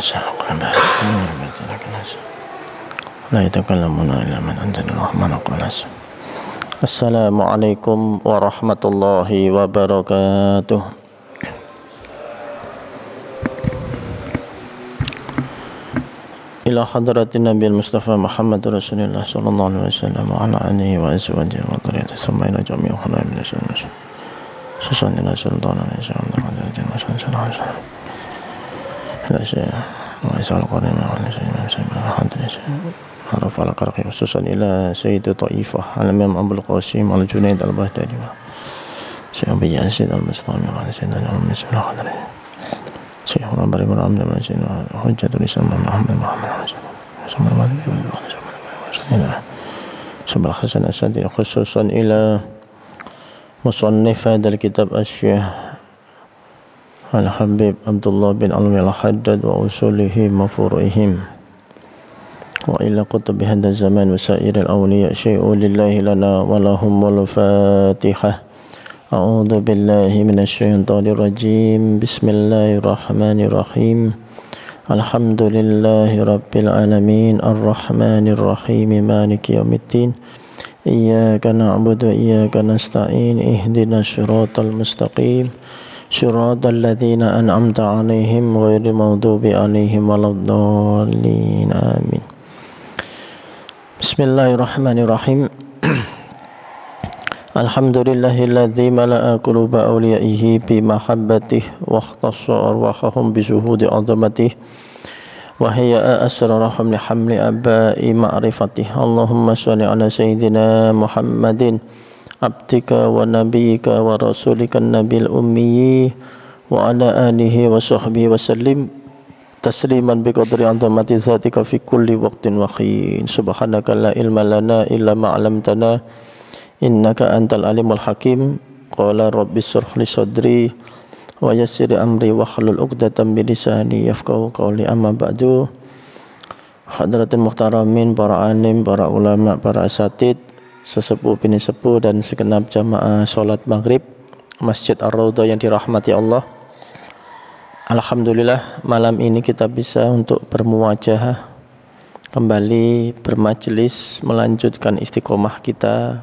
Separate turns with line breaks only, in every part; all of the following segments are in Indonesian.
نشاء لا يتكلمون إلا من أذن الرحمن قال. Assalamualaikum warahmatullahi wabarakatuh. Ila hadratin Nabi Mustafa Muhammad Rasulullah sallallahu alaihi wasallam wa ala alihi wa azwajihi wa dhurriyyatihi thumma ila jami'il khala'iq min sunnatin ila sultan alaihi salam ila syekh wa isal qarin wa haraf al-qarqi khususan ila Sayyid Taifah al-Imam Abdul Qasim al-Junaid al-Baghdadi wa Syekh Abi Yazid al-Bastami wa Sayyidina Muhammad Syekh Muhammad bin Abdul Aziz Hujjatul Islam Muhammad Subhal Hasan Asadi khususan ila musannif hadal kitab Syekh Al-Habib Abdullah bin Alwi al-Haddad wa usulihim wa furu'ihim wa ila kutub hadha zaman wa sa'iril awliya syai'u lillahi lana wa lahum wal fatihah. A'udzu billahi minasy syaithanir rajim. Bismillahirrahmanirrahim. Alhamdulillahi rabbil alamin arrahmanir rahim maliki yaumiddin. Iyyaka na'budu wa iyyaka nasta'in ihdinas siratal mustaqim siratal ladzina an'amta 'alaihim ghairil maghdubi 'alaihim waladdallin. Amin. Bismillahirrahmanirrahim. Alhamdulillahilladzi mala'a quluba awliyaihi bi mahabbatihi wa ikhtassa arwahahum bi syuhudi 'azamatihi wa hiya asrarahum li hamli aba'i ma'rifatihi. Allahumma shalli ala sayyidina Muhammadin abdika wa nabiyyika wa rasulika an-nabiyil ummi wa ala alihi wa sahbihi wa sallim tasliman bi qadri 'azamati dzatika fi kulli waqtin wa hin. Subhanaka la ilma lana illa ma 'allamtana innaka antal alimul hakim. Qala rabbi shrah li sadri wa yassir amri wa hlul 'uqdatam min lisani yafqahu qawli. Amma ba'du. Hadratin muhtaramin, para alim, para ulama, para asatid, sesepuh bini sepuh dan segenap jamaah salat maghrib Masjid Ar-Raudhah yang dirahmati Allah. Alhamdulillah malam ini kita bisa untuk bermuwajahah kembali, bermajelis, melanjutkan istiqomah kita,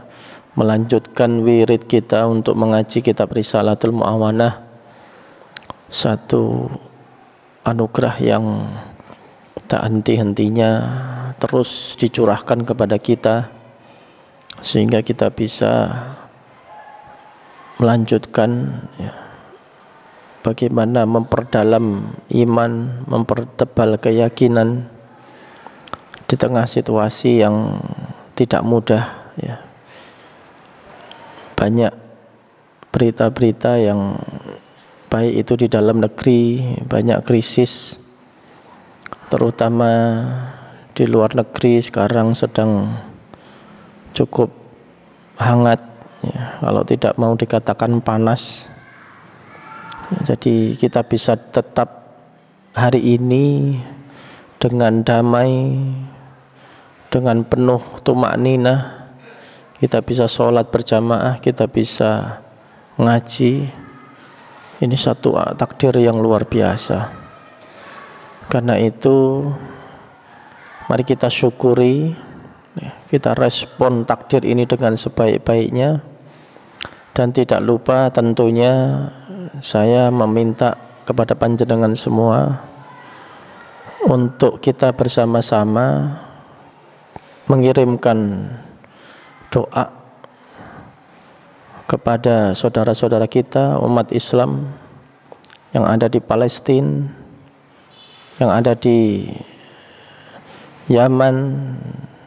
melanjutkan wirid kita untuk mengaji kitab Risalatul Mu'awanah. Satu anugerah yang tak henti-hentinya terus dicurahkan kepada kita sehingga kita bisa melanjutkan bagaimana memperdalam iman, mempertebal keyakinan di tengah situasi yang tidak mudah ya. Banyak berita-berita yang baik itu di dalam negeri, banyak krisis, terutama di luar negeri sekarang sedang cukup hangat ya, kalau tidak mau dikatakan panas. Jadi kita bisa tetap hari ini dengan damai, dengan penuh tumakninah, kita bisa sholat berjamaah, kita bisa ngaji. Ini satu takdir yang luar biasa. Karena itu mari kita syukuri, kita respon takdir ini dengan sebaik-baiknya. Dan tidak lupa tentunya saya meminta kepada panjenengan semua untuk kita bersama-sama mengirimkan doa kepada saudara-saudara kita umat Islam yang ada di Palestina, yang ada di Yaman,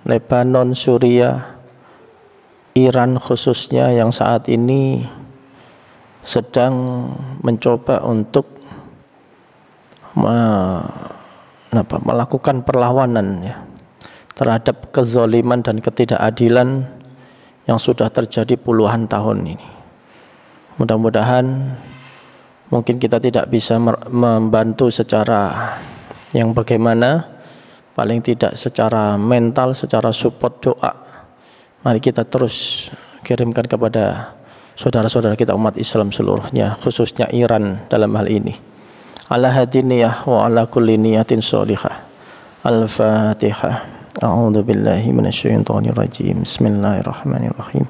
Lebanon, Suriah, Iran khususnya yang saat ini sedang mencoba untuk melakukan perlawanan ya, terhadap kezaliman dan ketidakadilan yang sudah terjadi puluhan tahun ini. Mudah-mudahan mungkin kita tidak bisa membantu secara yang bagaimana, paling tidak secara mental, secara support doa. Mari kita terus kirimkan kepada saudara-saudara kita umat Islam seluruhnya, khususnya Iran dalam hal ini, ala hadhihi niyyah wa ala kulli niyatin shalihah. Al-Fatihah. A'udzu billahi minasyaitonir rajim. Bismillahirrahmanirrahim.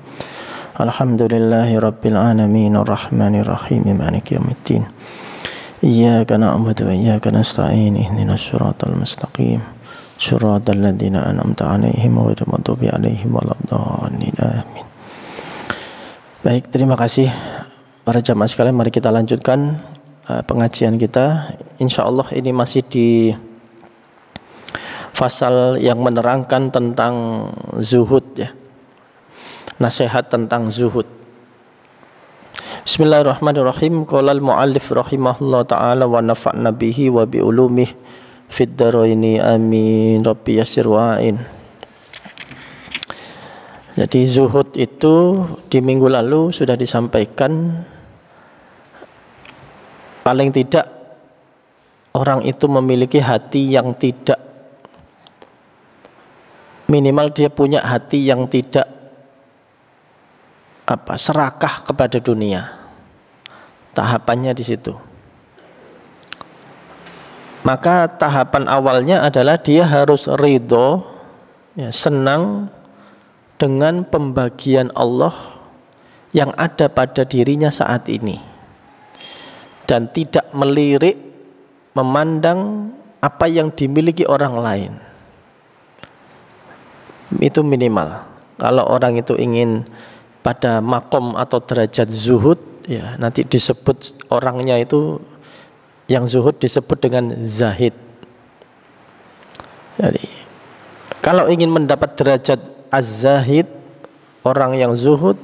Alhamdulillahi rabbil alamin arrahmanir rahim maliki yaumiddin. Iyyaka na'budu wa iyyaka nasta'in ihdinas siratal mustaqim siratal ladzina an'amta 'alaihim ghairil maghdubi 'alaihim waladdallin. Amin. Baik, terima kasih para jamaah sekalian. Mari kita lanjutkan pengajian kita. Insyaallah ini masih di pasal yang menerangkan tentang zuhud ya. Nasihat tentang zuhud. Bismillahirrahmanirrahim. Qala al-muallif rahimahullah taala wa nafa'na bihi wa bi ulumihi fid dharaini amin rabbi yassir wa'in. Jadi zuhud itu di minggu lalu sudah disampaikan, paling tidak orang itu memiliki hati yang tidak, minimal dia punya hati yang tidak serakah kepada dunia. Tahapannya di situ. Maka tahapan awalnya adalah dia harus ridho, ya, senang dengan pembagian Allah yang ada pada dirinya saat ini, dan tidak melirik memandang apa yang dimiliki orang lain. Itu minimal. Kalau orang itu ingin pada makom atau derajat zuhud, ya nanti disebut orangnya itu yang zuhud disebut dengan zahid. Jadi kalau ingin mendapat derajat az-zahid, orang yang zuhud,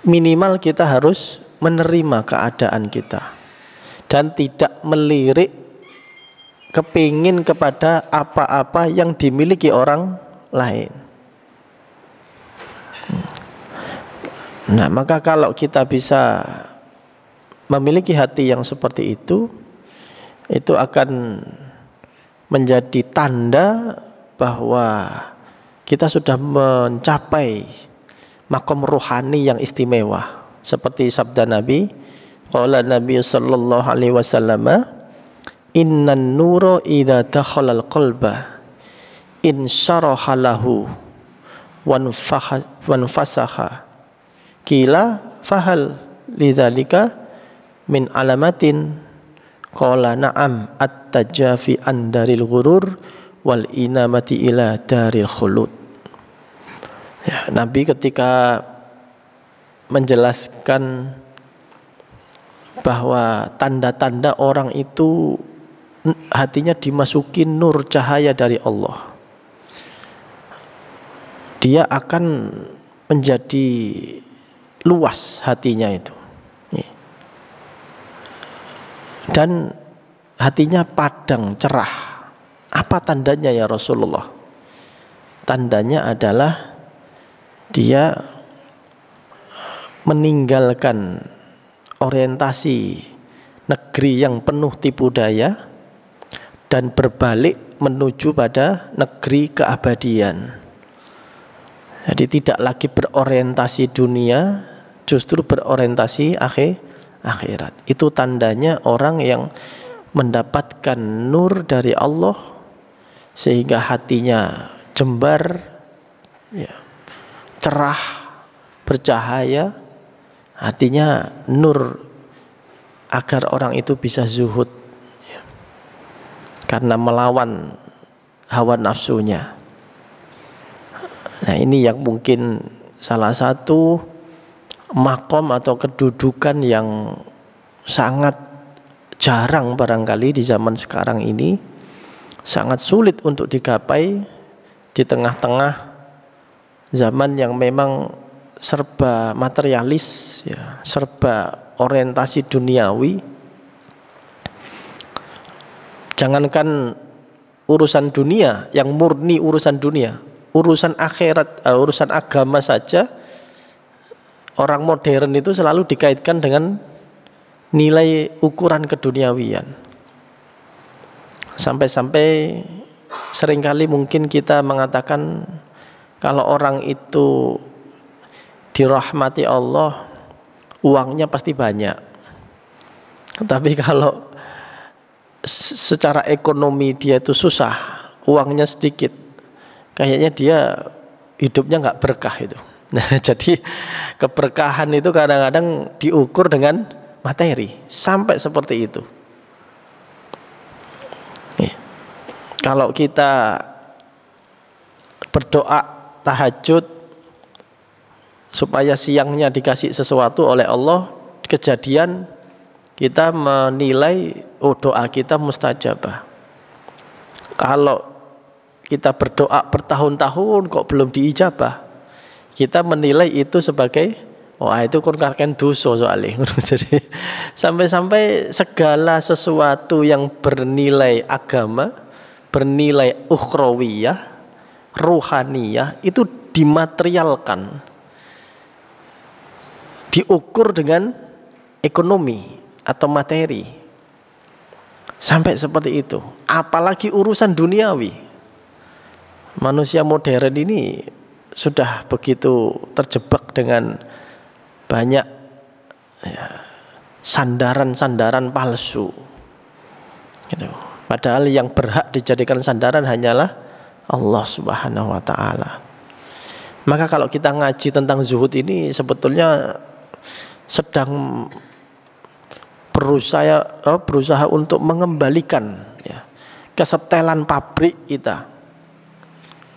minimal kita harus menerima keadaan kita dan tidak melirik kepingin kepada apa-apa yang dimiliki orang lain. Nah, maka kalau kita bisa memiliki hati yang seperti itu akan menjadi tanda bahwa kita sudah mencapai makom rohani yang istimewa. Seperti sabda Nabi, qala Nabi sallallahu alaihi wasallam, innan nura idza dakhala al-qalba in syaraha lahu wanfasaha kila fahal lidzalika min alamatin qala na'am at-tajafi an daril ghurur wal inamati ila daril khulud. Ya, Nabi ketika menjelaskan bahwa tanda-tanda orang itu hatinya dimasuki nur cahaya dari Allah, dia akan menjadi luas hatinya itu, dan hatinya padang cerah. Apa tandanya ya Rasulullah? Tandanya adalah dia meninggalkan orientasi negeri yang penuh tipu daya dan berbalik menuju pada negeri keabadian. Jadi tidak lagi berorientasi dunia, justru berorientasi akhirat. Itu tandanya orang yang mendapatkan nur dari Allah sehingga hatinya jembar, ya, cerah, bercahaya, hatinya nur agar orang itu bisa zuhud, ya, karena melawan hawa nafsunya. Nah, ini yang mungkin salah satu makom atau kedudukan yang sangat jarang barangkali di zaman sekarang ini, sangat sulit untuk digapai di tengah-tengah zaman yang memang serba materialis, ya, serba orientasi duniawi. Jangankan urusan dunia, yang murni urusan dunia, urusan akhirat, urusan agama saja, orang modern itu selalu dikaitkan dengan nilai ukuran keduniawian. Sampai-sampai seringkali mungkin kita mengatakan kalau orang itu dirahmati Allah, uangnya pasti banyak. Tapi kalau secara ekonomi dia itu susah, uangnya sedikit, kayaknya dia hidupnya nggak berkah itu. Nah, jadi keberkahan itu kadang-kadang diukur dengan materi, sampai seperti itu. Kalau kita berdoa tahajud supaya siangnya dikasih sesuatu oleh Allah, kejadian kita menilai doa kita mustajabah. Kalau kita berdoa bertahun-tahun kok belum diijabah, kita menilai itu sebagai itu kan dosa soalnya. Jadi sampai-sampai segala sesuatu yang bernilai agama, bernilai ukhrawiyah, ruhaniyah, itu dimaterialkan, diukur dengan ekonomi atau materi, sampai seperti itu. Apalagi urusan duniawi. Manusia modern ini sudah begitu terjebak dengan banyak sandaran-sandaran palsu gitu. Padahal yang berhak dijadikan sandaran hanyalah Allah Subhanahu wa ta'ala. Maka kalau kita ngaji tentang zuhud ini sebetulnya sedang berusaha untuk mengembalikan kesetelan pabrik kita.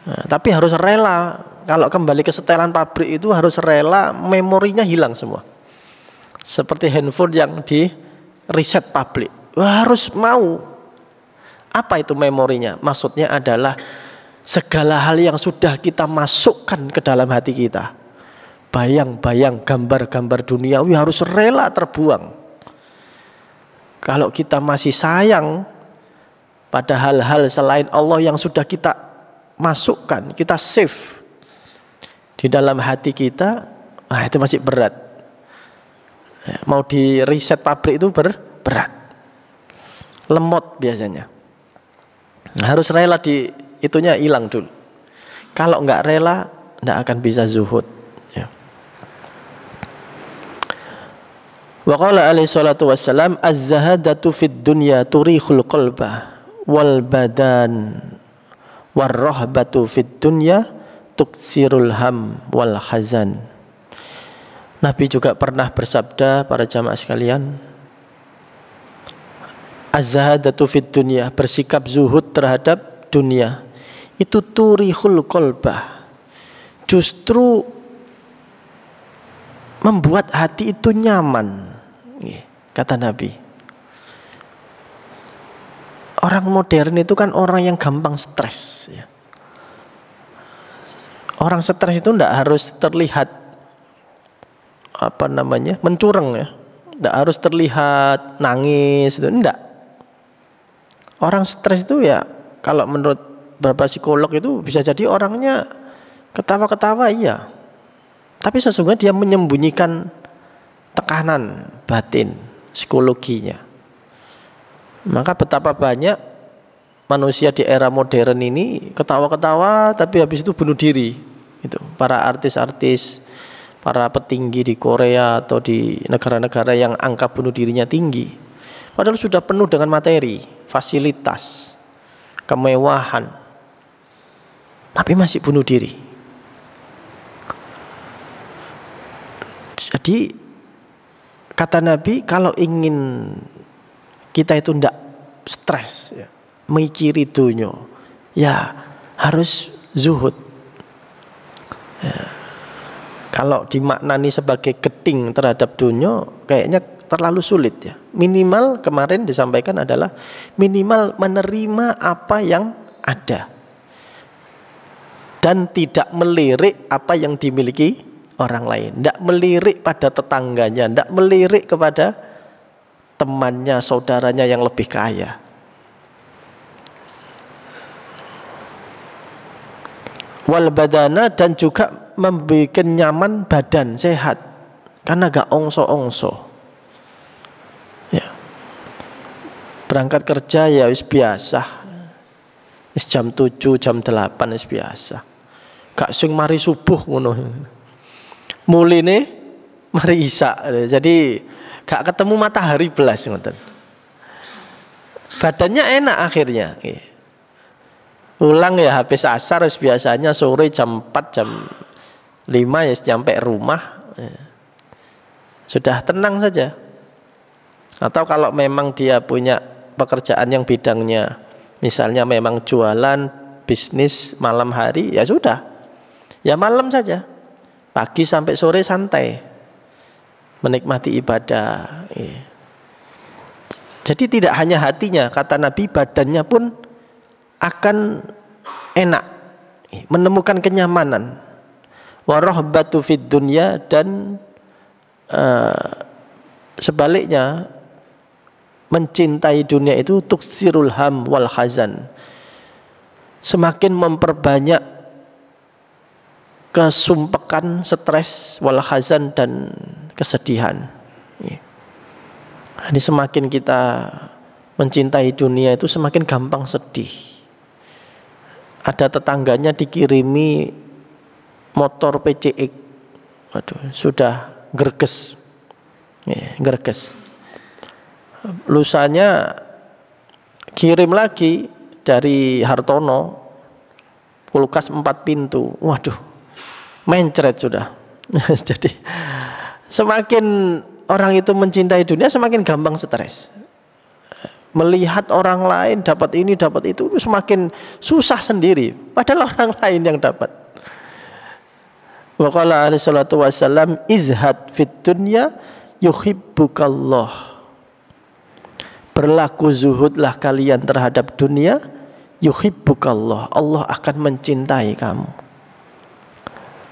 Nah, tapi harus rela. Kalau kembali ke setelan pabrik itu harus rela, memorinya hilang semua. Seperti handphone yang di reset pabrik, harus mau. Apa itu memorinya? Maksudnya adalah segala hal yang sudah kita masukkan ke dalam hati kita, bayang-bayang, gambar-gambar duniawi harus rela terbuang. Kalau kita masih sayang pada hal-hal selain Allah yang sudah kita masukkan, kita save di dalam hati kita, itu masih berat. Mau di reset pabrik itu berat, lemot biasanya. Harus rela itunya hilang dulu. Kalau nggak rela, nggak akan bisa zuhud. Wa qala alaihi salatu wassalam, az-zahadatu fid dunya turihul qalba wal badan warrahbatu fid dunya tuksirul ham wal hazan. Nabi juga pernah bersabda, para jamaah sekalian, az-zahadatu fid dunya, bersikap zuhud terhadap dunia, itu turihul qalba, justru membuat hati itu nyaman, kata Nabi. Orang modern itu kan orang yang gampang stres. Orang stres itu tidak harus terlihat mencurang ya, tidak harus terlihat nangis itu, enggak. Orang stres itu ya, kalau menurut beberapa psikolog itu bisa jadi orangnya ketawa-ketawa iya, tapi sesungguhnya dia menyembunyikan tekanan batin psikologinya. Maka betapa banyak manusia di era modern ini ketawa-ketawa tapi habis itu bunuh diri. Itu para artis-artis, para petinggi di Korea atau di negara-negara yang angka bunuh dirinya tinggi. Padahal sudah penuh dengan materi, fasilitas, kemewahan, tapi masih bunuh diri. Jadi kata Nabi, kalau ingin kita itu tidak stres, mikiri dunia, ya harus zuhud. Kalau dimaknani sebagai geting terhadap dunia, kayaknya terlalu sulit ya. Minimal kemarin disampaikan adalah minimal menerima apa yang ada dan tidak melirik apa yang dimiliki orang lain, tidak melirik pada tetangganya, tidak melirik kepada temannya, saudaranya yang lebih kaya. Wal badana, dan juga membuat nyaman badan, sehat, karena gak ongso-ongso. Ya. Berangkat kerja ya wis biasa, wis jam 7, jam 8 wis biasa. Gak sing mari subuh ngono. Muline mari isya. Jadi gak ketemu matahari belas ngoten. badannya enak akhirnya. Pulang ya habis asar biasanya sore jam 4 jam 5 ya sampai rumah sudah tenang saja. Atau kalau memang dia punya pekerjaan yang bidangnya misalnya memang jualan bisnis malam hari, ya sudah, ya malam saja, pagi sampai sore santai menikmati ibadah. Jadi tidak hanya hatinya, kata Nabi, badannya pun akan enak, menemukan kenyamanan. Warahbatu fid dunya, dan sebaliknya mencintai dunia itu tuksirul ham wal hazan, semakin memperbanyak kesumpekan, stres, wal hazan, dan kesedihan. Ini semakin kita mencintai dunia itu semakin gampang sedih. Ada tetangganya dikirimi motor PCX, waduh, sudah gerges, gerges. Lusanya kirim lagi dari Hartono kulkas 4 pintu, waduh, mencret sudah. Jadi semakin orang itu mencintai dunia semakin gampang stres. Melihat orang lain dapat ini dapat itu semakin susah sendiri, padahal orang lain yang dapat. Wa qala alaihi salatu wassalam izhad fit dunya yuhibbukallah. Berlaku zuhudlah kalian terhadap dunia, yuhibbukallah, Allah akan mencintai kamu.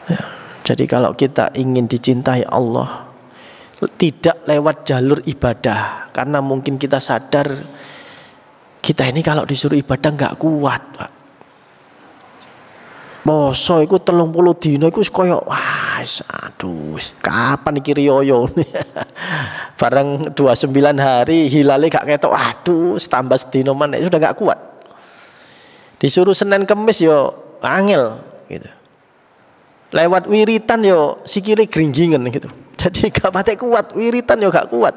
Ya, jadi kalau kita ingin dicintai Allah, tidak lewat jalur ibadah, karena mungkin kita sadar kita ini kalau disuruh ibadah nggak kuat, Pak. Poso iku 30 dina iku koyo wah aduh kapan iki riyo bareng 29 hari hilale gak ketok, aduh tambah sedina maneh sudah gak kuat. Disuruh Senin Kemis yo angel gitu. Lewat wiritan yo sikile gringgingen gitu. Jadi gak patek kuat, wiritan yo gak kuat.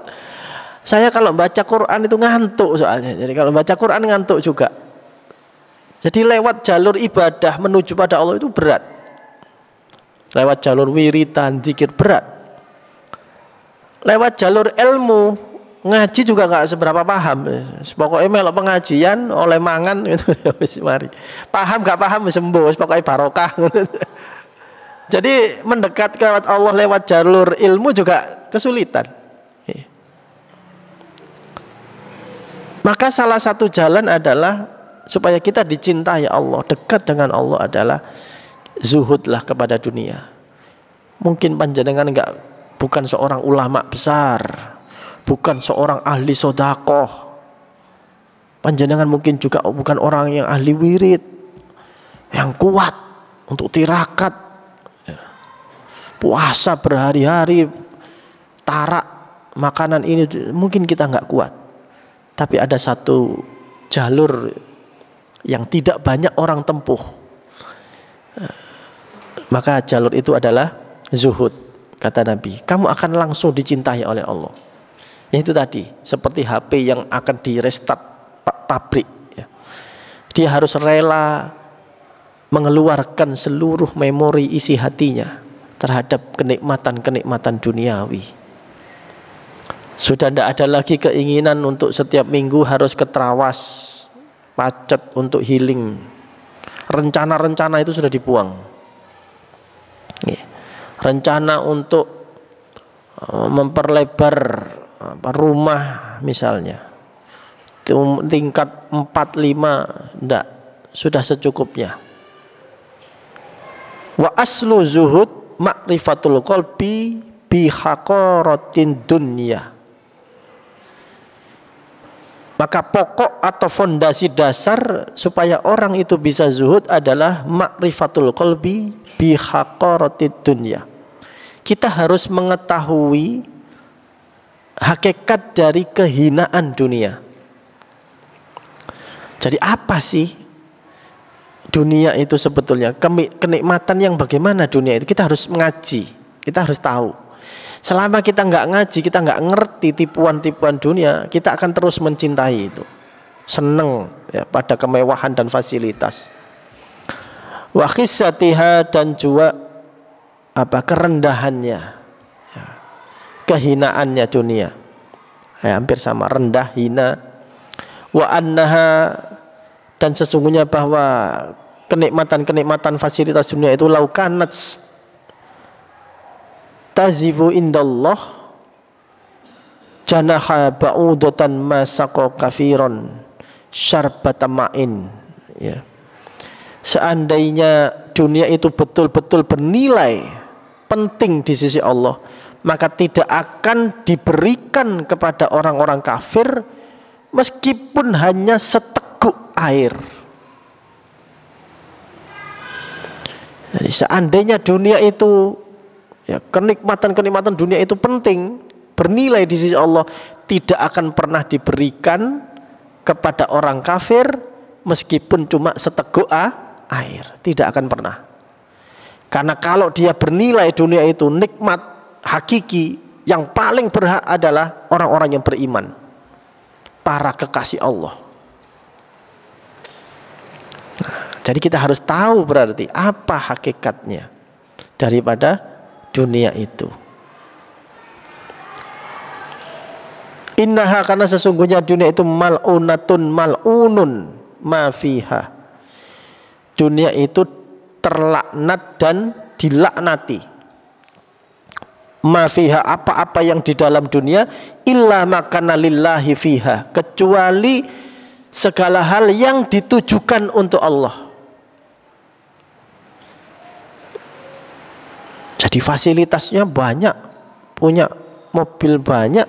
Saya kalau baca Quran itu ngantuk soalnya. Jadi kalau baca Quran ngantuk juga. Jadi lewat jalur ibadah menuju pada Allah itu berat. Lewat jalur wiritan, zikir berat. Lewat jalur ilmu, ngaji juga nggak seberapa paham. Pokoknya melok pengajian oleh mangan gitu. Mari. Paham nggak paham sembuh. Pokoknya barokah. Jadi mendekat ke Allah lewat jalur ilmu juga kesulitan. Maka salah satu jalan adalah supaya kita dicintai Allah, dekat dengan Allah adalah zuhudlah kepada dunia. Mungkin panjenengan bukan seorang ulama besar, bukan seorang ahli sodakoh, panjenengan mungkin juga bukan orang yang ahli wirid, yang kuat untuk tirakat, puasa berhari-hari, tarak makanan ini, mungkin kita nggak kuat. Tapi ada satu jalur yang tidak banyak orang tempuh, maka jalur itu adalah zuhud. Kata Nabi, kamu akan langsung dicintai oleh Allah. Itu tadi seperti HP yang akan di restart pabrik ya. Dia harus rela mengeluarkan seluruh memori isi hatinya terhadap kenikmatan-kenikmatan duniawi. Sudah tidak ada lagi keinginan untuk setiap minggu harus ke Trawas, Pacet untuk healing. Rencana-rencana itu sudah dibuang. Rencana untuk memperlebar rumah misalnya tingkat 4-5 enggak, sudah secukupnya. Wa aslu zuhud ma'rifatul qalbi bi haqaratin dunya. Maka pokok atau fondasi dasar supaya orang itu bisa zuhud adalah ma'rifatul qalbi bi haqaratid dunya. Kita harus mengetahui hakikat dari kehinaan dunia. Jadi apa sih dunia itu sebetulnya? Kenikmatan yang bagaimana dunia itu? Kita harus mengaji, kita harus tahu. Selama kita nggak ngaji, kita nggak ngerti tipuan-tipuan dunia, kita akan terus mencintai itu. seneng ya, pada kemewahan dan fasilitas. Wa khissatiha, dan juga kerendahannya, ya, kehinaannya dunia. Ya, hampir sama, rendah, hina. Wa annaha, dan sesungguhnya bahwa kenikmatan-kenikmatan fasilitas dunia itu laukanat tazibu indallah janaha ba'udatan masaqo kafiron syarbata ma'in, ya. Seandainya dunia itu betul-betul bernilai penting di sisi Allah, maka tidak akan diberikan kepada orang-orang kafir meskipun hanya seteguk air. Jadi seandainya dunia itu, ya, kenikmatan-kenikmatan dunia itu penting, bernilai di sisi Allah, tidak akan pernah diberikan kepada orang kafir meskipun cuma seteguk air, tidak akan pernah. Karena kalau dia bernilai dunia itu nikmat hakiki, yang paling berhak adalah orang-orang yang beriman, para kekasih Allah. Jadi kita harus tahu berarti apa hakikatnya daripada dunia itu. Innaha, karena sesungguhnya dunia itu mal'unatun mal'unun ma fiha. Dunia itu terlaknat dan dilaknati. Ma fiha, apa-apa yang di dalam dunia, illa makana lillahi fiha, kecuali segala hal yang ditujukan untuk Allah. Jadi fasilitasnya banyak, punya mobil banyak,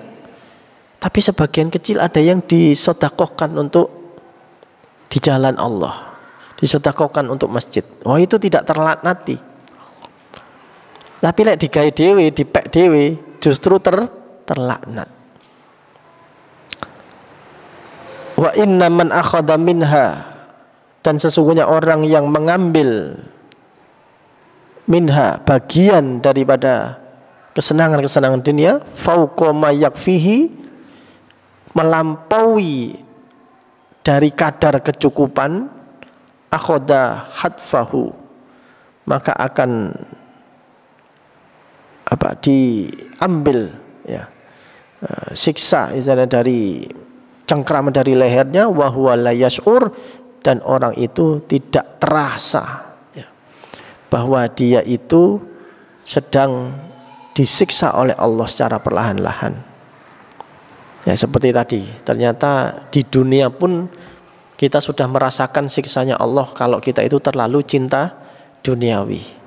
tapi sebagian kecil ada yang disedekahkan untuk di jalan Allah, disedekahkan untuk masjid. Oh, itu tidak terlaknati. Tapi lek digawe dhewe, dipek dhewe, justru terlaknat. Wa inna man akhadha minha, dan sesungguhnya orang yang mengambil minha, bagian daripada kesenangan-kesenangan dunia, fauqa ma yakfihi, melampaui dari kadar kecukupan, akhoda hadfahu, maka akan diambil, ya, siksa misalnya dari cengkraman dari lehernya, wa huwa la yash'ur, dan orang itu tidak terasa, ya, bahwa dia itu sedang disiksa oleh Allah secara perlahan-lahan. Ya, seperti tadi, ternyata di dunia pun kita sudah merasakan siksanya Allah kalau kita itu terlalu cinta duniawi.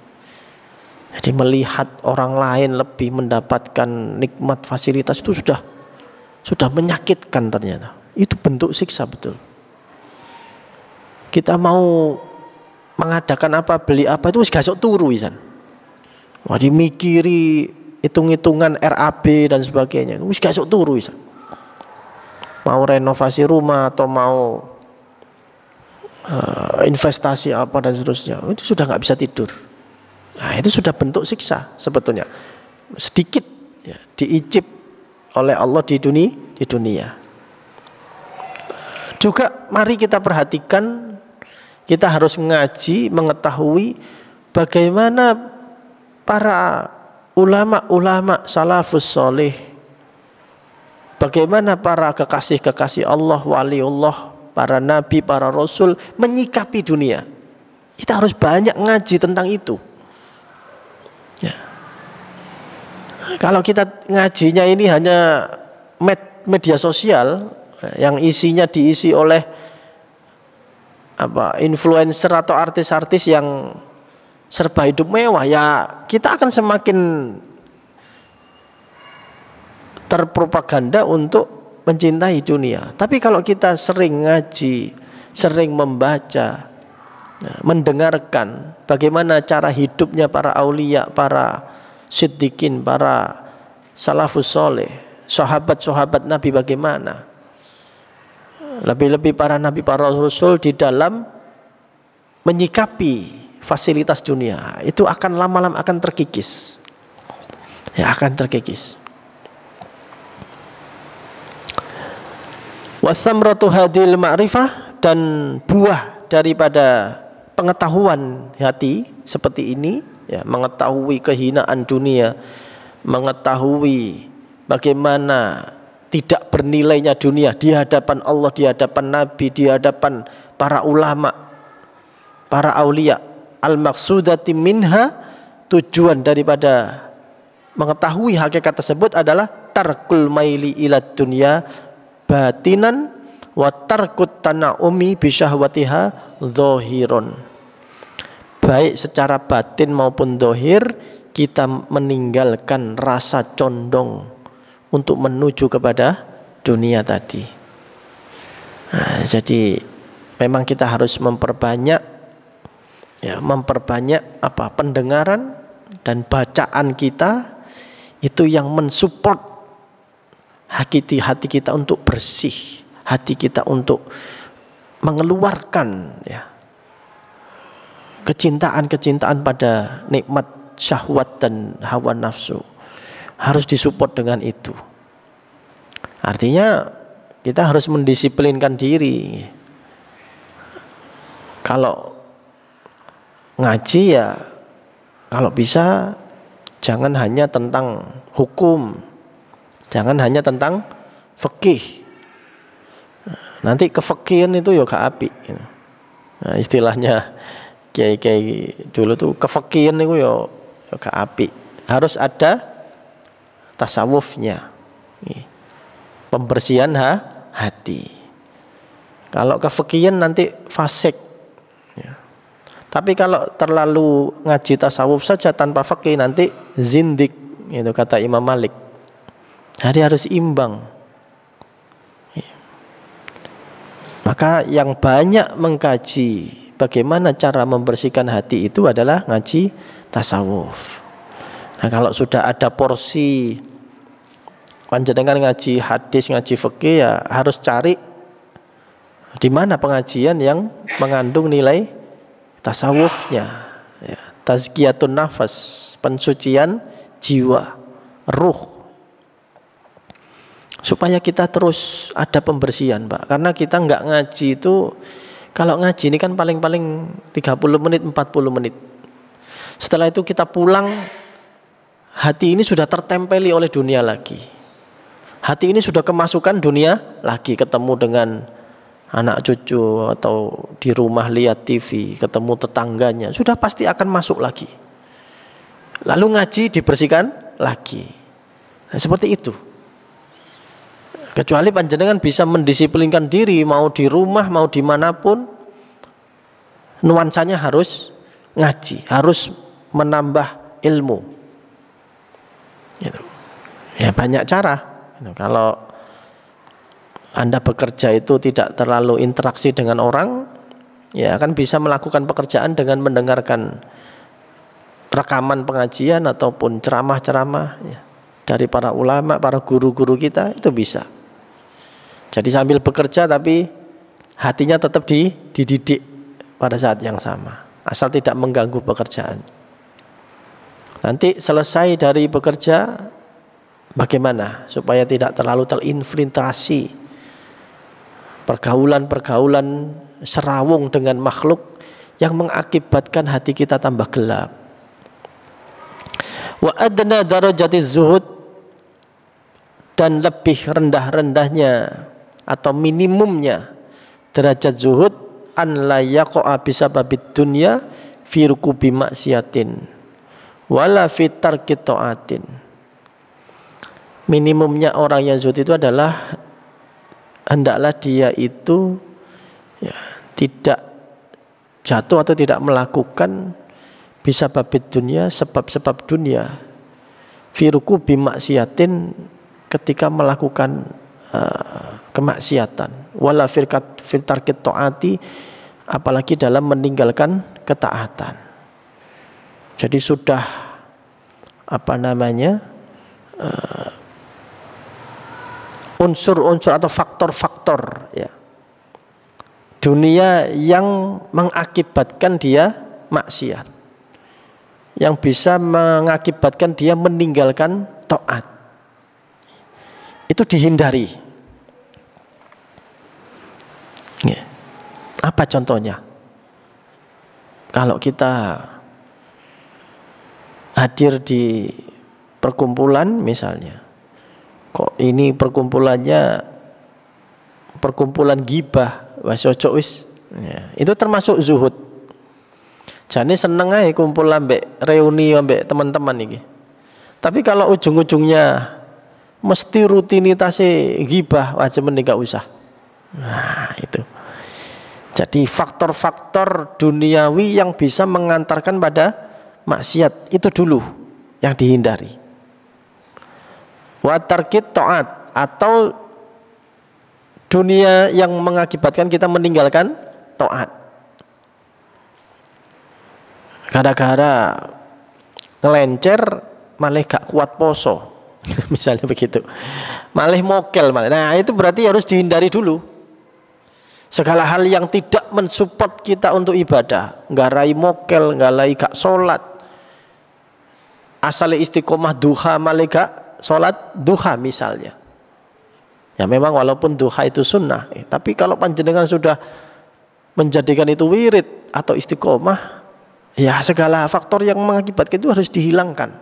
Jadi melihat orang lain lebih mendapatkan nikmat fasilitas itu sudah menyakitkan ternyata. Itu bentuk siksa betul. Kita mau mengadakan apa, beli apa, itu gak sok turu isan. Wah, dimikiri hitung-hitungan RAB dan sebagainya. Wis gak sok turu isan. Mau renovasi rumah atau mau investasi apa dan seterusnya, itu sudah nggak bisa tidur. Nah, itu sudah bentuk siksa sebetulnya. Sedikit, ya, diicip oleh Allah di dunia. Juga mari kita perhatikan, kita harus ngaji, mengetahui bagaimana para ulama-ulama salafus soleh, bagaimana para kekasih-kekasih Allah, waliullah, para nabi, para rasul menyikapi dunia. Kita harus banyak ngaji tentang itu. Ya. Kalau kita ngajinya ini hanya media sosial yang isinya diisi oleh influencer atau artis-artis yang serba hidup mewah, ya kita akan semakin terpropaganda untuk mencintai dunia. Tapi kalau kita sering ngaji, sering membaca, mendengarkan bagaimana cara hidupnya para aulia, para siddiqin, para salafus soleh, sahabat-sahabat Nabi bagaimana, lebih-lebih para nabi, para rasul di dalam menyikapi fasilitas dunia, itu akan lama-lama akan terkikis. Ya, akan terkikis. Wasamratu hadil ma'rifah, dan buah daripada pengetahuan hati seperti ini, ya, mengetahui kehinaan dunia, mengetahui bagaimana tidak bernilainya dunia di hadapan Allah, di hadapan Nabi, di hadapan para ulama, para aulia. Al-maqsudati minha, tujuan daripada mengetahui hakikat tersebut adalah tarkul maili ila dunya batinan wa tarkut tana'umi bisyahwatiha zahiron. Baik secara batin maupun zahir, kita meninggalkan rasa condong untuk menuju kepada dunia tadi. Nah, jadi memang kita harus memperbanyak pendengaran dan bacaan kita, itu yang mensupport hati kita untuk bersih, hati kita untuk mengeluarkan, ya, kecintaan pada nikmat syahwat dan hawa nafsu. Harus disupport dengan itu. Artinya kita harus mendisiplinkan diri. Kalau ngaji, ya kalau bisa jangan hanya tentang hukum, jangan hanya tentang fikih. Nanti kefikihan itu ya gak apik. Nah, istilahnya kiai-kiai dulu tuh, kefikihan itu ya gak apik. Harus ada tasawufnya, pembersihan hati. Kalau kefikihan nanti fasik. Tapi kalau terlalu ngaji tasawuf saja tanpa fikih, nanti zindik, itu kata Imam Malik. Jadi harus imbang. Maka yang banyak mengkaji bagaimana cara membersihkan hati itu adalah ngaji tasawuf. Nah, kalau sudah ada porsi panjenengan ngaji hadis, ngaji fikih, ya harus cari di mana pengajian yang mengandung nilai tasawufnya, ya, tazkiyatun nafas, pensucian jiwa, ruh, supaya kita terus ada pembersihan, Pak. Karena kita nggak ngaji itu, kalau ngaji ini kan paling-paling 30 menit, 40 menit. Setelah itu kita pulang, hati ini sudah tertempeli oleh dunia lagi. Hati ini sudah kemasukan dunia lagi, ketemu dengan anak cucu atau di rumah lihat TV, ketemu tetangganya, sudah pasti akan masuk lagi. Lalu ngaji dibersihkan lagi. Nah, seperti itu. Kecuali panjenengan bisa mendisiplinkan diri, mau di rumah mau dimanapun, nuansanya harus ngaji, harus menambah ilmu. Gitu. Ya banyak cara. Gitu. Kalau Anda bekerja itu tidak terlalu interaksi dengan orang, ya akan bisa melakukan pekerjaan dengan mendengarkan rekaman pengajian ataupun ceramah-ceramah, ya, dari para ulama, para guru-guru kita, itu bisa. Jadi sambil bekerja tapi hatinya tetap dididik pada saat yang sama, asal tidak mengganggu pekerjaan. Nanti selesai dari bekerja, bagaimana supaya tidak terlalu terinfiltrasi pergaulan-pergaulan serawung dengan makhluk yang mengakibatkan hati kita tambah gelap. Wa adna darajatiz zuhud, dan lebih rendah-rendahnya atau minimumnya derajat zuhud, an la yaqa'a bisababid dunya fi rukubi maksiatin wala fi tarki ta'atin. Minimumnya orang yang zuhud itu adalah hendaklah dia itu, ya, tidak jatuh atau tidak melakukan bisa babit dunia, sebab-sebab dunia, firuku bimaksiatin, ketika melakukan kemaksiatan, wala firtarkit to'ati, apalagi dalam meninggalkan ketaatan. Jadi sudah unsur-unsur atau faktor-faktor, ya, dunia yang mengakibatkan dia maksiat, yang bisa mengakibatkan dia meninggalkan taat, itu dihindari. Ya. Apa contohnya? Kalau kita hadir di perkumpulan misalnya, kok ini perkumpulan gibah, wis cocok wis. Ya, itu termasuk zuhud. Jane seneng ae kumpul ambek reuni ambek teman-teman iki. Tapi kalau ujung-ujungnya mesti rutinitasnya gibah, wajib mending gak usah. Nah, itu. Jadi faktor-faktor duniawi yang bisa mengantarkan pada maksiat itu dulu yang dihindari. Wa tarkit taat, atau dunia yang mengakibatkan kita meninggalkan taat. Gara-gara ngelencer malah gak kuat poso. Misalnya begitu. Malah mokel malah. Nah, itu berarti harus dihindari dulu. Segala hal yang tidak mensupport kita untuk ibadah, nggarai mokel, nggarai gak sholat, asal istiqomah duha malah gak sholat duha misalnya. Ya memang walaupun duha itu sunnah, tapi kalau panjenengan sudah menjadikan itu wirid atau istiqomah, ya segala faktor yang mengakibatkan itu harus dihilangkan.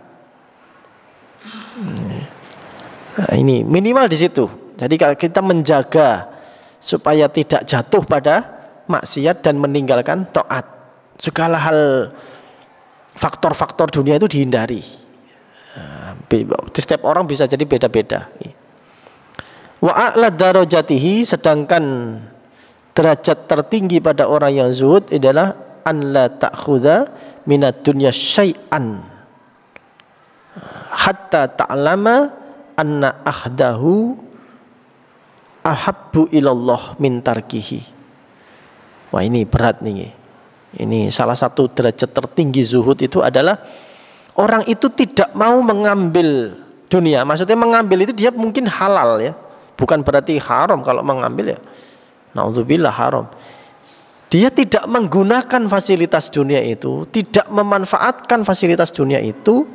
Nah, ini minimal di situ. Jadi kalau kita menjaga supaya tidak jatuh pada maksiat dan meninggalkan taat, segala hal faktor-faktor dunia itu dihindari. Setiap orang bisa jadi beda-beda. Wa a'la darajatihi, sedangkan derajat tertinggi pada orang yang zuhud adalah an la ta'khudha minad dunya syai'an hatta ta'lama anna ahdahu ahabbu ilallah min tarkihi. Wah, ini berat nih. Ini salah satu derajat tertinggi zuhud itu adalah orang itu tidak mau mengambil dunia. Maksudnya mengambil itu dia mungkin halal ya, bukan berarti haram kalau mengambil ya. Nauzubillah haram. Dia tidak menggunakan fasilitas dunia itu, tidak memanfaatkan fasilitas dunia itu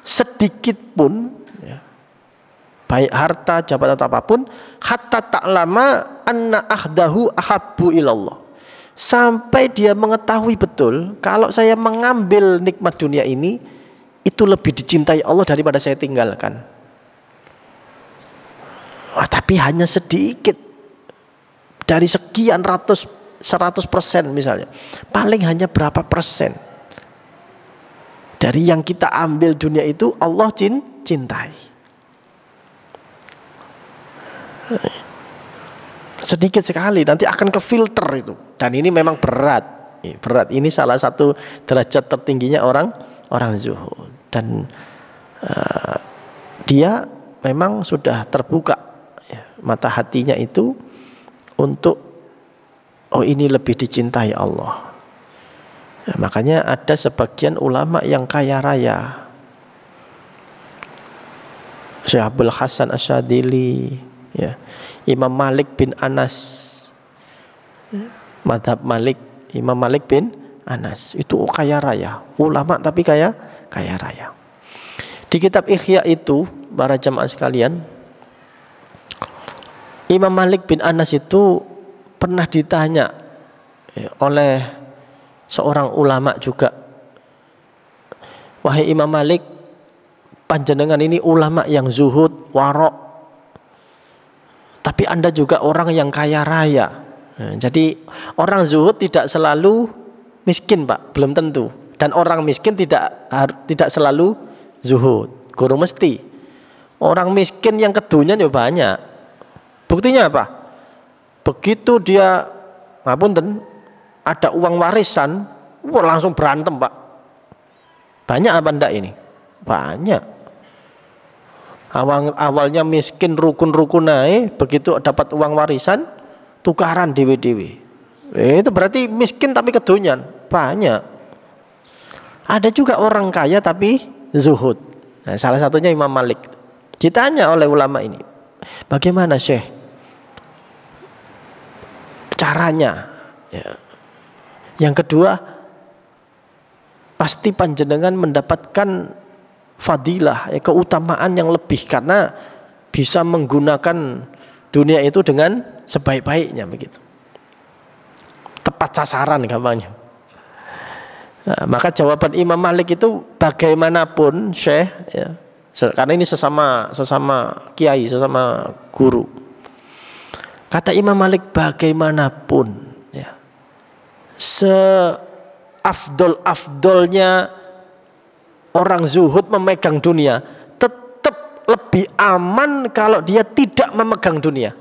sedikit pun ya, baik harta, jabatan apapun, hatta ta'lama anna ahdahu ahabbu ilallah, sampai dia mengetahui betul kalau saya mengambil nikmat dunia ini itu lebih dicintai Allah daripada saya tinggalkan. Wah, tapi hanya sedikit dari sekian 100% misalnya, paling hanya berapa persen dari yang kita ambil dunia itu Allah cintai. Sedikit sekali, nanti akan ke filter itu. Dan ini memang berat. Ini salah satu derajat tertingginya orang zuhud. Dan dia memang sudah terbuka ya, mata hatinya itu untuk ini lebih dicintai Allah. Ya, makanya ada sebagian ulama yang kaya raya, Syekh Abdul Hasan Asyadili, ya, Imam Malik bin Anas, mazhab Malik, Imam Malik bin Anas itu kaya raya, ulama tapi kaya raya. Di kitab Ihya itu, para jamaah sekalian, Imam Malik bin Anas itu pernah ditanya oleh seorang ulama juga, wahai Imam Malik, panjenengan ini ulama yang zuhud, warok, tapi Anda juga orang yang kaya raya. Jadi orang zuhud tidak selalu miskin, Pak, belum tentu. Dan orang miskin tidak selalu zuhud, guru mesti. Orang miskin yang kedunyan ya banyak. Buktinya apa? Begitu dia ngapunten ada uang warisan, langsung berantem, Pak. Banyak apa enggak ini? Banyak. Awalnya miskin rukun-rukun naik, begitu dapat uang warisan tukaran dewe-dewe. Itu berarti miskin tapi kedunyan. Banyak. Ada juga orang kaya tapi zuhud. Nah, salah satunya Imam Malik. Ditanya oleh ulama ini, bagaimana Syekh caranya? Ya. Yang kedua, pasti panjenengan mendapatkan fadilah, keutamaan yang lebih karena bisa menggunakan dunia itu dengan sebaik-baiknya begitu. tepat sasaran gampangnya. Nah, maka jawaban Imam Malik itu bagaimanapun Syekh ya, karena ini sesama kiai, sesama guru. Kata Imam Malik bagaimanapun ya, seafdol-afdolnya orang zuhud memegang dunia, tetap lebih aman kalau dia tidak memegang dunia.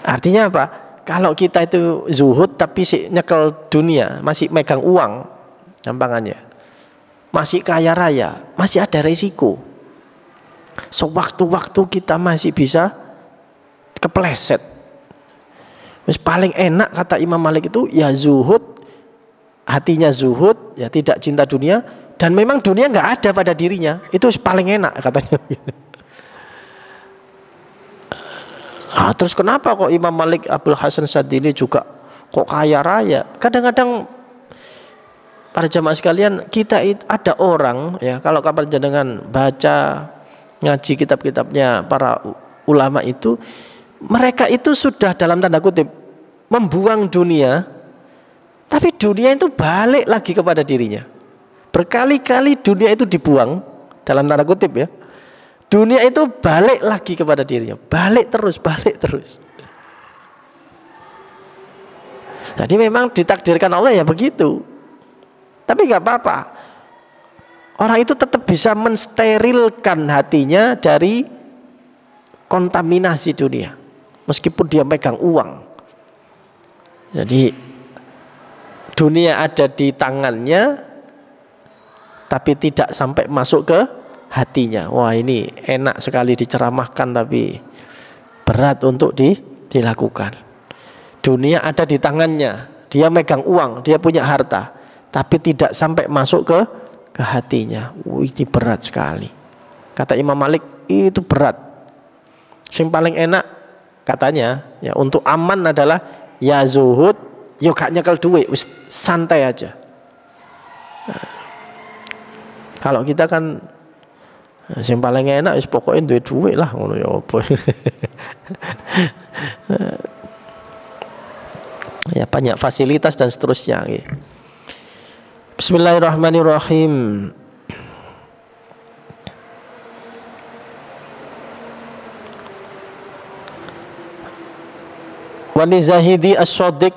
Artinya apa? Kalau kita itu zuhud tapi nyekel dunia, masih megang uang, gampangannya, masih kaya raya, masih ada resiko. Sewaktu-waktu kita masih bisa kepleset. Paling enak kata Imam Malik itu ya zuhud, hatinya zuhud, ya tidak cinta dunia, dan memang dunia nggak ada pada dirinya. Itu paling enak katanya. Nah, terus kenapa kok Imam Malik Abdul Hasan Sadili juga kok kaya raya? Kadang-kadang para jamaah sekalian, kita ada orang ya, kalau kapan jenengan baca ngaji kitab-kitabnya para ulama itu, mereka itu sudah dalam tanda kutip membuang dunia, tapi dunia itu balik lagi kepada dirinya. Berkali-kali dunia itu dibuang dalam tanda kutip ya. Dunia itu balik lagi kepada dirinya, balik terus. Jadi memang ditakdirkan Allah ya begitu. Tapi nggak apa-apa. Orang itu tetap bisa mensterilkan hatinya dari kontaminasi dunia, meskipun dia megang uang. Jadi dunia ada di tangannya, tapi tidak sampai masuk ke hatinya. Wah, ini enak sekali diceramahkan tapi berat untuk dilakukan. Dunia ada di tangannya, dia megang uang, dia punya harta, tapi tidak sampai masuk ke hatinya. Ini berat sekali. Kata Imam Malik, itu berat. Yang paling enak katanya ya untuk aman adalah ya zuhud, yo gak nyekel duit, santai aja. Nah, kalau kita kan yang paling enak is pokoknya duit lah, ngono ya apa. Ya banyak fasilitas dan seterusnya. Bismillahirrahmanirrahim. Wanizahidi as-shadiq,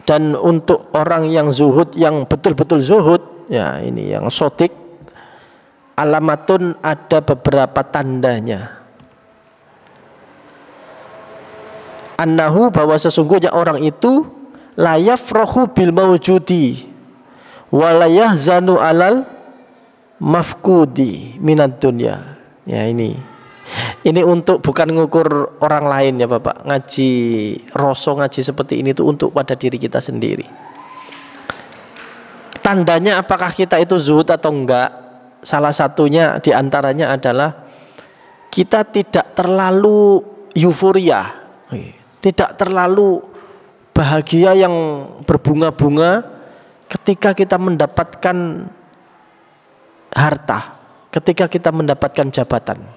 dan untuk orang yang zuhud, yang betul-betul zuhud, ya ini yang shadiq, alamatun, ada beberapa tandanya. Annahu, bahwa sesungguhnya orang itu la yafrahu bil mawjudi wa la yahzanu alal mafkudi minad dunya. Ya ini untuk bukan ngukur orang lain ya Bapak. Ngaji ngaji seperti ini tuh untuk pada diri kita sendiri. Tandanya apakah kita itu zuhud atau enggak? Salah satunya diantaranya adalah kita tidak terlalu euforia, tidak terlalu bahagia yang berbunga-bunga ketika kita mendapatkan harta, ketika kita mendapatkan jabatan.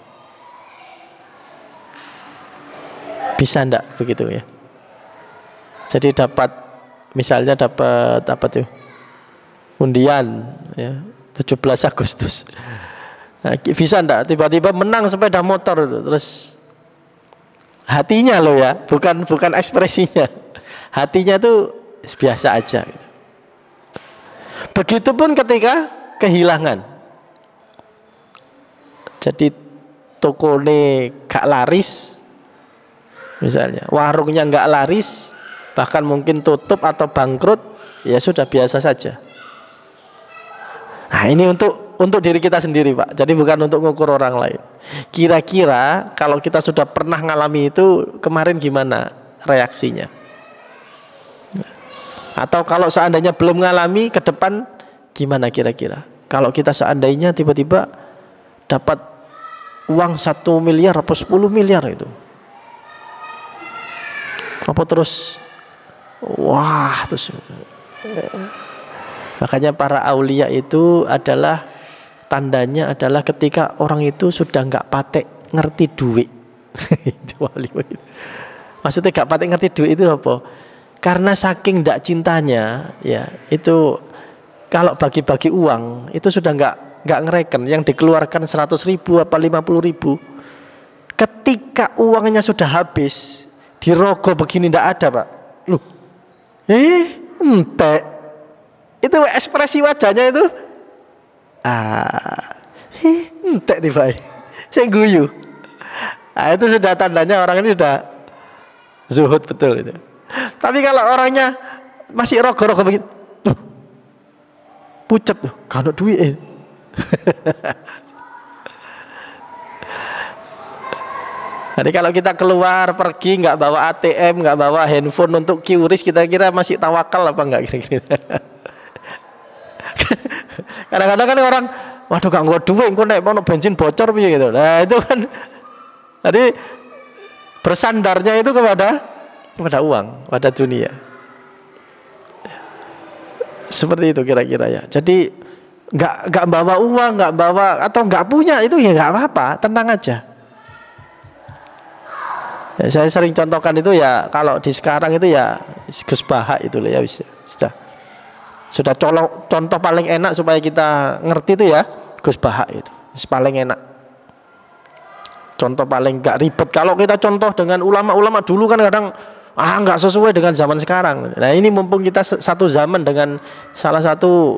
Bisa enggak begitu ya? Jadi misalnya dapat apa tuh? Undian ya, 17 Agustus. Nah, bisa enggak tiba-tiba menang sepeda motor terus hatinya loh ya, bukan ekspresinya. Hatinya tuh biasa aja gitu. Begitupun ketika kehilangan. Jadi tokone gak laris, misalnya warungnya gak laris, bahkan mungkin tutup atau bangkrut, ya sudah biasa saja. Nah ini untuk diri kita sendiri Pak, jadi bukan untuk ngukur orang lain. Kira-kira kalau kita sudah pernah ngalami itu, kemarin gimana reaksinya? Atau kalau seandainya belum ngalami, ke depan gimana kira-kira? Kalau kita seandainya tiba-tiba dapat uang 1 miliar atau 10 miliar itu, apa terus wah terus. Makanya para aulia itu adalah tandanya adalah ketika orang itu sudah nggak patek ngerti duit. Itu wali begitu. Maksudnya gak patek ngerti duit itu apa? Karena saking ndak cintanya, ya itu kalau bagi-bagi uang itu sudah nggak ngereken yang dikeluarkan 100.000 apa 50.000. Ketika uangnya sudah habis, dirogoh begini ndak ada, Pak. Loh, entek. Itu ekspresi wajahnya itu, entek tiba. Saya guyu. Nah, itu sudah tandanya orang ini sudah zuhud betul itu. Tapi kalau orangnya masih rogo-rogo begini, pucet tuh, kalau duit. Jadi kalau kita keluar pergi nggak bawa ATM, nggak bawa handphone untuk QRIS, kita kira masih tawakal apa enggak kira-kira? Kadang-kadang kan orang, waduh gak nggak duit, kok naik mau bensin bocor gitu. Nah itu kan, jadi bersandarnya itu kepada uang, pada dunia. Seperti itu kira-kira ya. Jadi nggak bawa uang, nggak bawa atau nggak punya itu ya nggak apa-apa, tenang aja. Ya, saya sering contohkan itu ya, kalau di sekarang itu ya Gus Baha itu ya sudah contoh paling enak supaya kita ngerti itu ya Gus Baha itu paling enak. Contoh paling nggak ribet. Kalau kita contoh dengan ulama-ulama dulu kan kadang nggak sesuai dengan zaman sekarang. Nah ini mumpung kita satu zaman dengan salah satu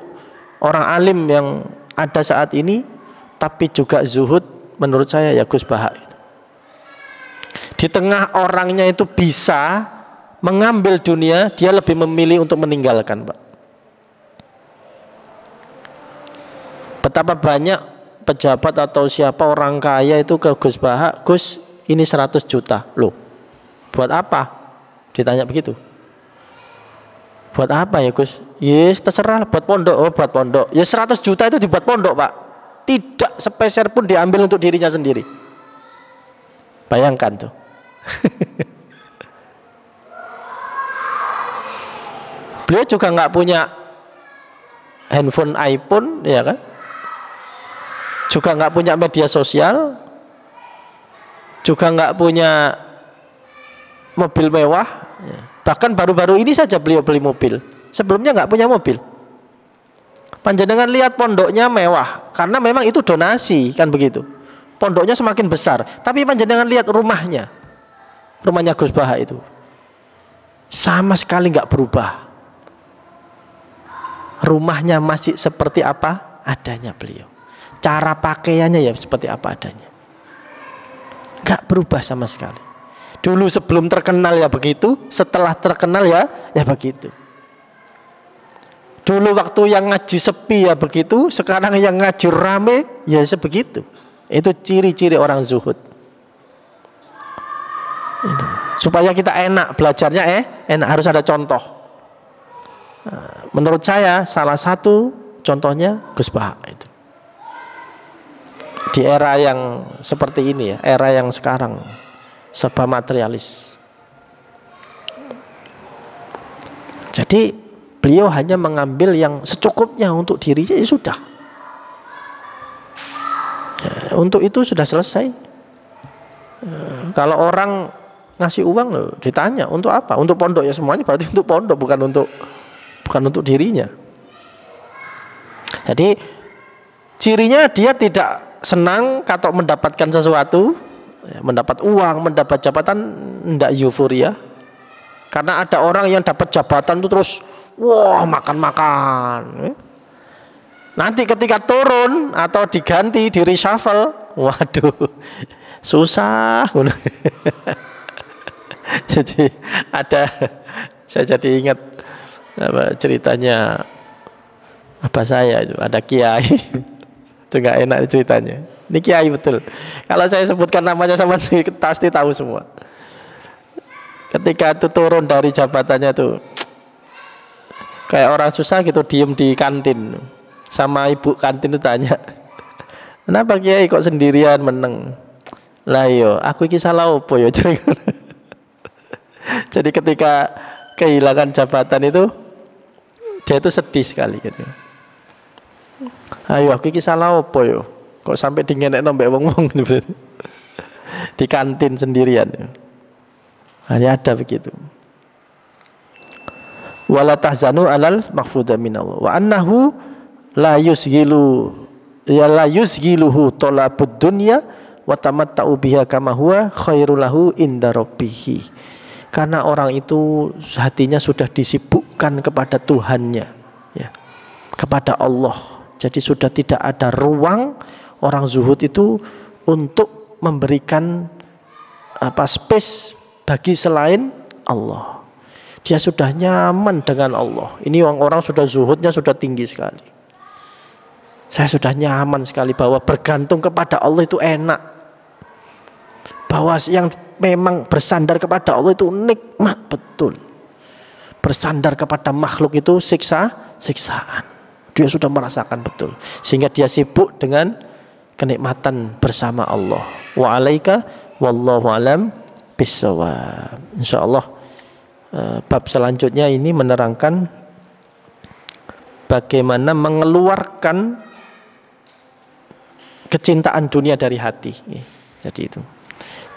orang alim yang ada saat ini, tapi juga zuhud, menurut saya ya Gus Baha. Di tengah orangnya itu bisa mengambil dunia, dia lebih memilih untuk meninggalkan, Pak. Betapa banyak pejabat atau siapa orang kaya itu ke Gus Baha, Gus ini 100 juta. Loh, buat apa? Ditanya begitu. Buat apa ya Gus? Yes, terserah buat pondok. Oh, buat pondok. Ya 100 juta itu dibuat pondok, Pak. Tidak sepeser pun diambil untuk dirinya sendiri. Bayangkan tuh. Beliau juga nggak punya handphone iPhone, ya kan? Juga nggak punya media sosial, juga nggak punya mobil mewah. Bahkan baru-baru ini saja beliau beli mobil. Sebelumnya nggak punya mobil. Panjenengan lihat pondoknya mewah, karena memang itu donasi, kan begitu. Pondoknya semakin besar. Tapi panjenengan lihat rumahnya Gus Baha itu sama sekali nggak berubah. Rumahnya masih seperti apa adanya beliau. Cara pakaiannya ya seperti apa adanya. Nggak berubah sama sekali. Dulu sebelum terkenal ya begitu, setelah terkenal ya begitu. Dulu waktu yang ngaji sepi ya begitu, sekarang yang ngaji rame ya sebegitu. Itu ciri-ciri orang zuhud. Itu. Supaya kita enak belajarnya enak, harus ada contoh. Menurut saya salah satu contohnya Gus Baha itu. Di era yang seperti ini ya, era yang sekarang serba materialis. Jadi beliau hanya mengambil yang secukupnya untuk dirinya, ya sudah. Ya, untuk itu sudah selesai. Kalau orang ngasih uang loh, ditanya untuk apa? Untuk pondok ya, semuanya berarti untuk pondok, bukan untuk dirinya. Jadi cirinya dia tidak senang kalau mendapatkan sesuatu, mendapat uang, mendapat jabatan, tidak euforia. Karena ada orang yang dapat jabatan itu terus wah makan-makan. Nanti ketika turun atau diganti, di reshuffle, waduh susah. Jadi saya jadi ingat ceritanya saya itu, ada kiai itu nggak enak ceritanya. Ini kiai betul. Kalau saya sebutkan namanya sama pasti tahu semua. Ketika itu turun dari jabatannya tuh kayak orang susah gitu, diem di kantin. Sama ibu kantin itu tanya, kenapa kiai kok sendirian meneng? Lah yo, aku iki salah opo yo. Jadi ketika kehilangan jabatan itu, dia itu sedih sekali gitu. Ayo aku iki salah opo yo, kok sampai dingenekno mbek wong-wong gitu. di kantin sendirian. Hanya ada begitu. Wala tahzanu alal maghfuda minallah wa annahu la yusghiluhu talabud dunya wa tamatta'u biha kama huwa khairul lahu inda rabbih. Karena orang itu hatinya sudah disibukkan kepada Tuhannya, ya, kepada Allah. Jadi sudah tidak ada ruang orang zuhud itu untuk memberikan space bagi selain Allah. Dia sudah nyaman dengan Allah. Ini orang sudah zuhudnya sudah tinggi sekali. Saya sudah nyaman sekali bahwa bergantung kepada Allah itu enak. Bahwa yang memang bersandar kepada Allah itu nikmat betul. Bersandar kepada makhluk itu siksaan. Dia sudah merasakan betul. Sehingga dia sibuk dengan kenikmatan bersama Allah. Wa alaika wallahu alam bisawab. Insyaallah bab selanjutnya ini menerangkan bagaimana mengeluarkan kecintaan dunia dari hati. Jadi itu.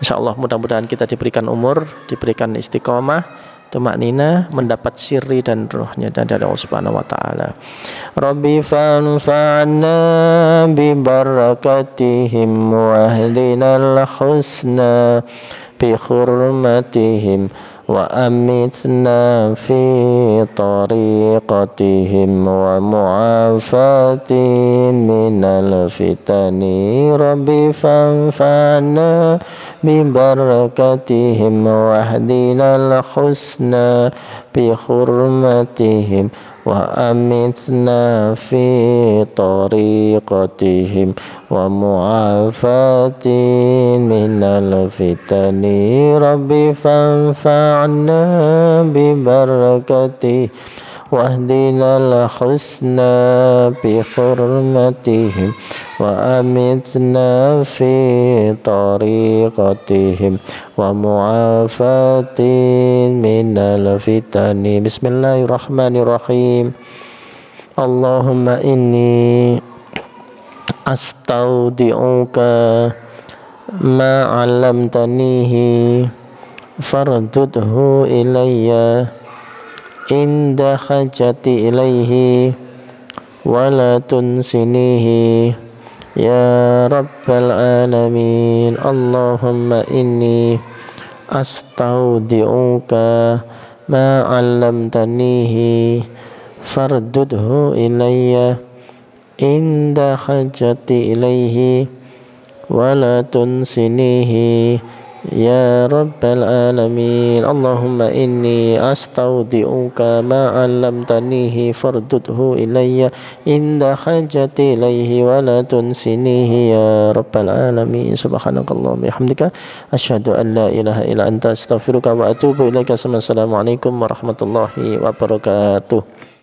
Insyaallah mudah-mudahan kita diberikan umur, diberikan istiqomah, tumaknina, mendapat sirri dan ruhnya dari Allah Subhanahu wa taala. Rabbi fanfa'na bi barakatihim wahdinal husna bi hurmatihim wa amitna fi tariqatihim wa mu'afati minal fitani. Rabbi fanfa'na bi barakatihim wahdinal husna bi hurmatihim wa amitna fi tariqatihim wa mu'afati minal fitani. Rabbi fanfa'na bi barakatihim wahdinal husna bi hurmatihim wa amitna fi tariqatihim wa mu'afatin minal fitani. Bismillahirrahmanirrahim. Allahumma inni astaudi'uka ma 'allamtanihi fardudhu ilayya inda hajati ilaihi wala tunsinihi ya rabbal alamin. Allahumma inni astaudi'uka ma 'allamtanihi fardudhu ilayya inda hajati ilaihi wala tunsinihi ya rabbal alamin. Allahumma inni astaudi'uka ma 'allamtanihi fardudhu ilayya inda hajati ilayhi wa la tunsinihi ya rabbal alamin. Subhanakallahumma bihamdika asyhadu an la ilaha illa anta astaghfiruka wa atubu ilaika. Assalamualaikum warahmatullahi wabarakatuh.